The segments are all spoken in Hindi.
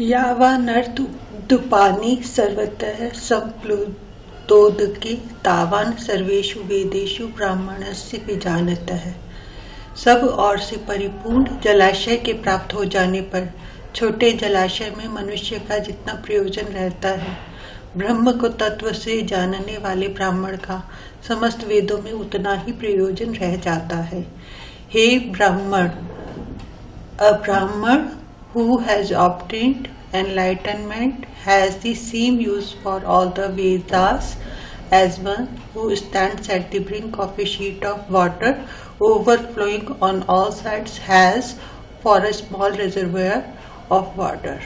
यावानर्दुपानि सर्वतः संप्लुतोदके तावान सर्वेषु वेदेषु ब्राह्मणस्य विजानतः। सब ओर से परिपूर्ण जलाशय के प्राप्त हो जाने पर छोटे जलाशय में मनुष्य का जितना प्रयोजन रहता है, ब्रह्म को तत्व से जानने वाले ब्राह्मण का समस्त वेदों में उतना ही प्रयोजन रह जाता है। हे ब्राह्मण, a Brahman who has obtained enlightenment has the same use for all the Vedas as one who stands at the brink of a sheet of water overflowing on all sides has for a small reservoir of water.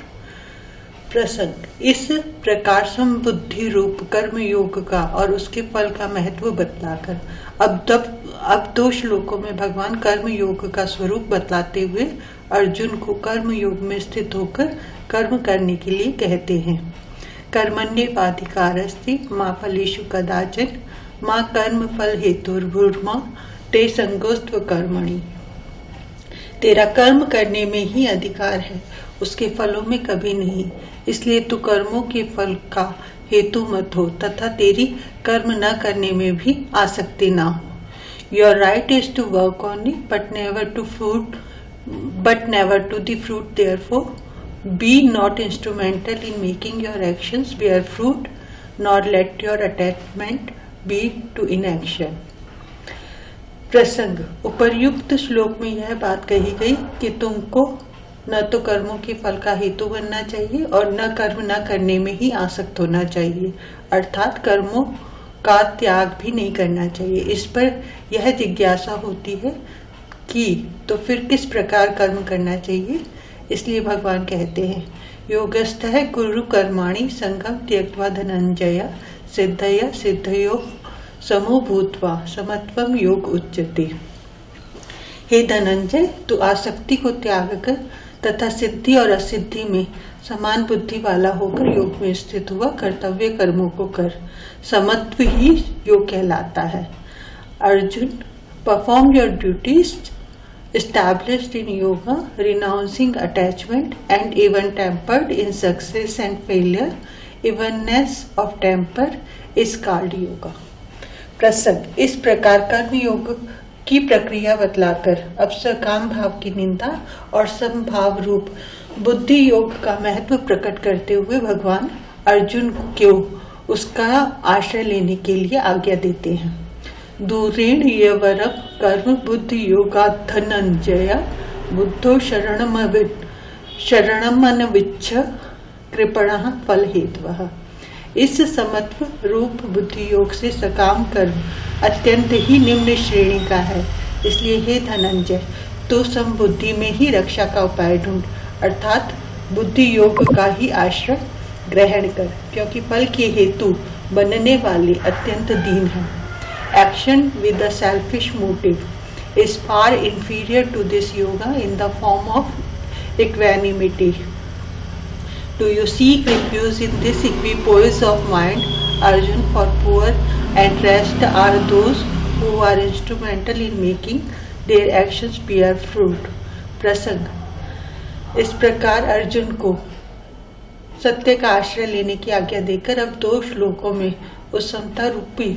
प्रसंग। इस प्रकार समबुद्धि रूप कर्म योग का और उसके फल का महत्व बतलाकर अब 2 श्लोकों में भगवान कर्म योग का स्वरूप बतलाते हुए अर्जुन को कर्म योग में स्थित होकर कर्म करने के लिए कहते हैं। कर्मण्येवाधिकारस्ते मा फलेषु कदाचन मा कर्म फल हेतुर्भूर्मा ते संगोस्त्व कर्मणि। तेरा कर्म करने में ही अधिकार है, उसके फलों में कभी नहीं, इसलिए तू कर्मों के फल का हेतु मत हो तथा तेरी कर्म न करने में भी आसक्ति ना हो। Your right is to work only, but never to the fruit. Therefore, be not instrumental in making your actions bear fruit, nor let your attachment be to inaction. प्रसंग। उपर्युक्त श्लोक में यह बात कही गई कि तुमको न तो कर्मों के फल का हेतु बनना चाहिए और न कर्म न करने में ही आसक्त होना चाहिए, अर्थात कर्मों का त्याग भी नहीं करना चाहिए। इस पर यह जिज्ञासा होती है कि तो फिर किस प्रकार कर्म करना चाहिए, इसलिए भगवान कहते हैं योगस्थः कुरु कर्माणि संगम त्यक्त्वा धनंजय सिद्धया सिद्धयो समो भूत्वा समत्वम योग उच्यते। हे धनंजय, तू आसक्ति को त्याग कर तथा सिद्धि और असिद्धि में समान बुद्धि वाला होकर योग में स्थित हुआ कर्तव्य कर्मों को कर। समत्व ही योग कहलाता है। Arjun, perform your duties established in yoga, renouncing attachment and even tempered in success and failure. Evenness of temper is called yoga. प्रसंग। इस प्रकार कर्म योग की प्रक्रिया बतलाकर अब सकाम भाव की निंदा और समभाव रूप बुद्धि योग का महत्व प्रकट करते हुए भगवान अर्जुन को उसका आश्रय लेने के लिए आज्ञा देते हैं। दूरेण यवरम कर्म बुद्धि योगा धनंजय बुद्धो शरणमनविच्छ कृपणः फल हेतवः। इस समत्व रूप बुद्धि योग से सकाम कर्म अत्यंत ही निम्न श्रेणी का है, इसलिए हे धनंजय, तो समबुद्धि में ही रक्षा का उपाय ढूंढ, अर्थात बुद्धि योग का ही आश्रय ग्रहण कर, क्योंकि फल के हेतु बनने वाले अत्यंत दीन है। Action with a selfish motive is far inferior to this yoga in the form of equanimity. Do you seek refuge in this equipoise of mind, Arjun? For poor and rest are those who are instrumental in making their actions bear fruit. प्रसंग। इस प्रकार अर्जुन को सत्य का आश्रय लेने की आज्ञा देकर अब 2 श्लोकों में उस समता रूपी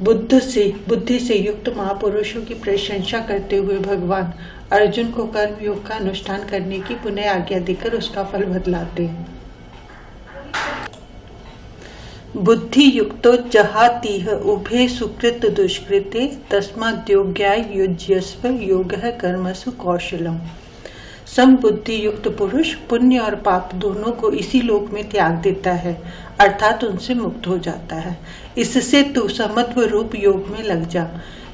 बुद्धि से युक्त महापुरुषों की प्रशंसा करते हुए भगवान अर्जुन को कर्म योग का अनुष्ठान करने की पुनः आज्ञा देकर उसका फल बतलाते हैं। बुद्धि युक्तो जहातीह उभे सुकृत दुष्कृते तस्माद्योग्याय युज्यस्व योगः कर्मसु कौशलम। समबुद्धि युक्त पुरुष पुण्य और पाप दोनों को इसी लोक में त्याग देता है, अर्थात उनसे मुक्त हो जाता है। इससे तू समत्व रूप योग में लग जा।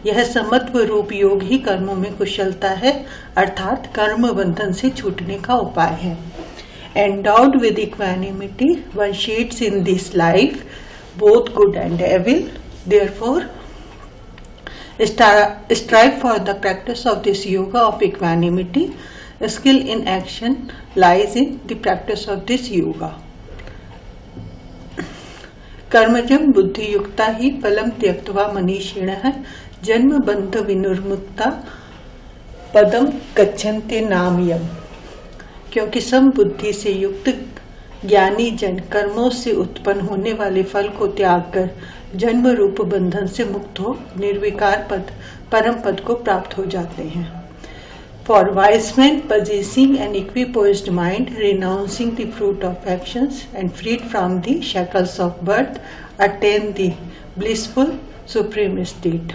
यह समत्व रूप योग ही कर्मों में कुशलता है, अर्थात कर्म बंधन से छूटने का उपाय है। Endowed with equanimity, one shades in this life both good and evil. Therefore, strive for the practice of this yoga of equanimity. Skill in action lies in the practice of this yoga. कर्मजं बुद्धि युक्ता ही फलम त्यक्त्वा मनीषिणः जन्म बंध विनुर्मुक्ता पदम गच्छन्ते नामयम्। क्योंकि समबुद्धि से युक्त ज्ञानी जन कर्मों से उत्पन्न होने वाले फल को त्याग कर जन्म रूप बंधन से मुक्त हो निर्विकार पद परम पद को प्राप्त हो जाते हैं। For wise men possessing an equipoised mind, renouncing the fruit of actions and freed from the shackles of birth, attain the blissful supreme state.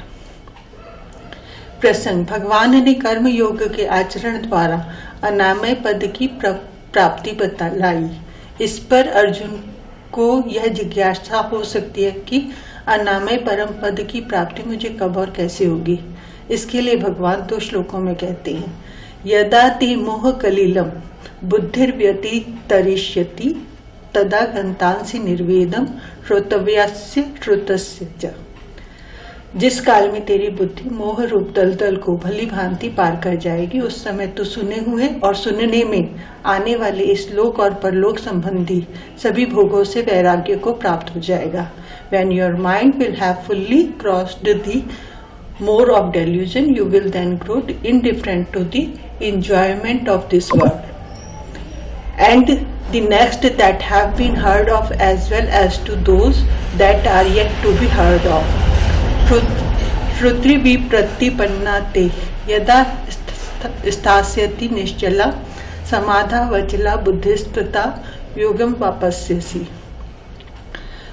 प्रसंग, भगवान ने कर्म योग के आचरण द्वारा अनामय पद की प्राप्ति बतलाई। इस पर अर्जुन को यह जिज्ञासा हो सकती है कि अनामय परम पद की प्राप्ति मुझे कब और कैसे होगी। इसके लिए भगवान 2 श्लोकों में कहते हैं, यदा ते मोह कलिलम बुद्धिर्व्यतितरिष्यति तदा गंतांसि निर्वेदम श्रोतव्यस्य श्रुतस्य च। जिस काल में तेरी बुद्धि मोह रूप दलदल को भली भांति पार कर जाएगी, उस समय तू सुने हुए और सुनने में आने वाले इस लोक और परलोक संबंधी सभी भोगों से वैराग्य को प्राप्त हो जाएगा। When your mind will have fully crossed the moor of delusion, you will then grow indifferent to the enjoyment of this world and the next that have been heard of, as well as to those that are yet to be heard of. श्रुति विप्रतिपन्ना ते यदा स्थास्यति निश्चला समाधा वचला बुद्धिस्तता योगम वापस्यसि।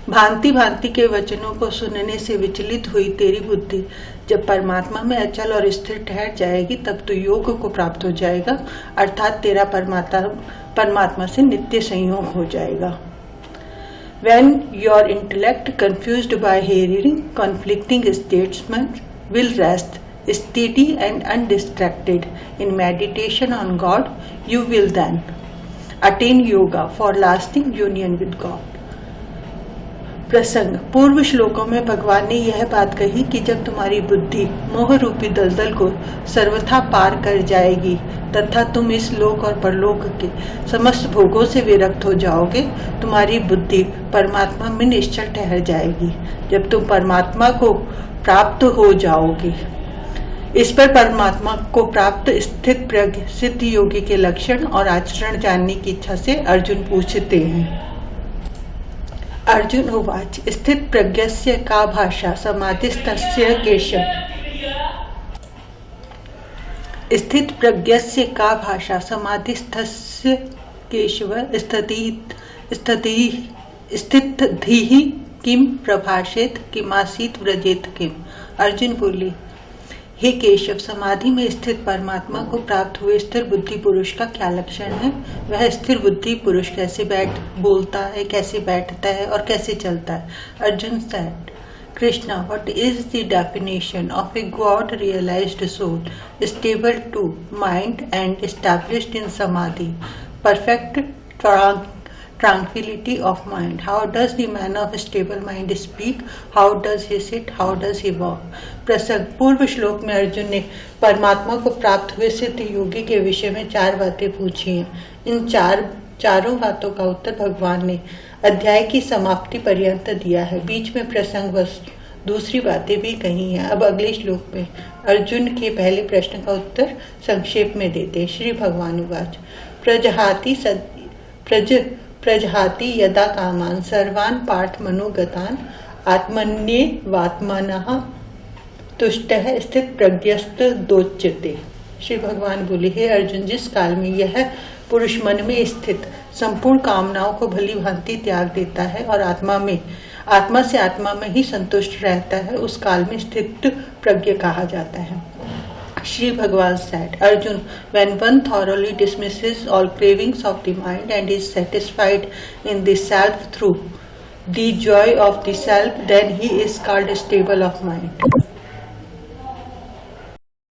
भांति भांति के वचनों को सुनने से विचलित हुई तेरी बुद्धि जब परमात्मा में अचल और स्थिर ठहर जाएगी, तब तो योग को प्राप्त हो जाएगा, अर्थात तेरा परमात्मा से नित्य संयोग हो जाएगा। When your intellect, confused by hearing conflicting statements, will rest steady and undistracted in meditation on God, you will then attain yoga for lasting union with God. प्रसंग, पूर्व श्लोकों में भगवान ने यह बात कही कि जब तुम्हारी बुद्धि मोह रूपी दलदल को सर्वथा पार कर जाएगी तथा तुम इस लोक और परलोक के समस्त भोगों से विरक्त हो जाओगे, तुम्हारी बुद्धि परमात्मा में निश्चल ठहर जाएगी। जब तुम परमात्मा को प्राप्त हो जाओगे, इस पर परमात्मा को प्राप्त स्थित प्रज्ञ सिद्ध योगी के लक्षण और आचरण जानने की इच्छा से अर्जुन पूछते हैं। अर्जुन उवाच, स्थित प्रज्ञस्य का भाषा समाधिस्थस्य केशव। स्थित प्रज्ञस्य का भाषा समाधिस्थस्य केशव स्थितधीः किम प्रभाषेत किमासीत व्रजेत किम। अर्जुन बोले, हे केशव, समाधि में स्थित परमात्मा को प्राप्त हुए स्थिर बुद्धि पुरुष का क्या लक्षण है? वह स्थिर बुद्धि पुरुष कैसे बोलता है, कैसे बैठता है और कैसे चलता है? Arjun said, Krishna, what is the definition of a God realized soul, stable to mind and established in samadhi, perfect tranquility of mind? How does the man of stable mind speak? How does he sit? How does he walk? प्रसंग, पूर्व श्लोक में अर्जुन ने परमात्मा को प्राप्त हुए सिद्ध योगी के विषय में 4 बातें पूछी हैं। इन चारों बातों का उत्तर भगवान ने अध्याय की समाप्ति पर्यंत दिया है। बीच में प्रसंगवश दूसरी बातें भी कही हैं। अब अगले श्लोक में अर्जुन के पहले प्रश्न का उत्तर संक्षेप में देते हैं। श्री भगवान उवाच, प्रजहाति यदा कामान सर्वान् पार्थ मनोगतान् आत्मन्येवात्मनः तुष्टः स्थित प्रज्ञस्त दोच्यते। श्री भगवान बोले, हे अर्जुन, जिस काल में यह पुरुष मन में स्थित संपूर्ण कामनाओं को भली भांति त्याग देता है और आत्मा से आत्मा में ही संतुष्ट रहता है, उस काल में स्थित प्रज्ञ कहा जाता है। Shri Bhagavan said, Arjun, when one thoroughly dismisses all cravings of the mind and is satisfied in the self through the joy of the self, then he is called stable of mind.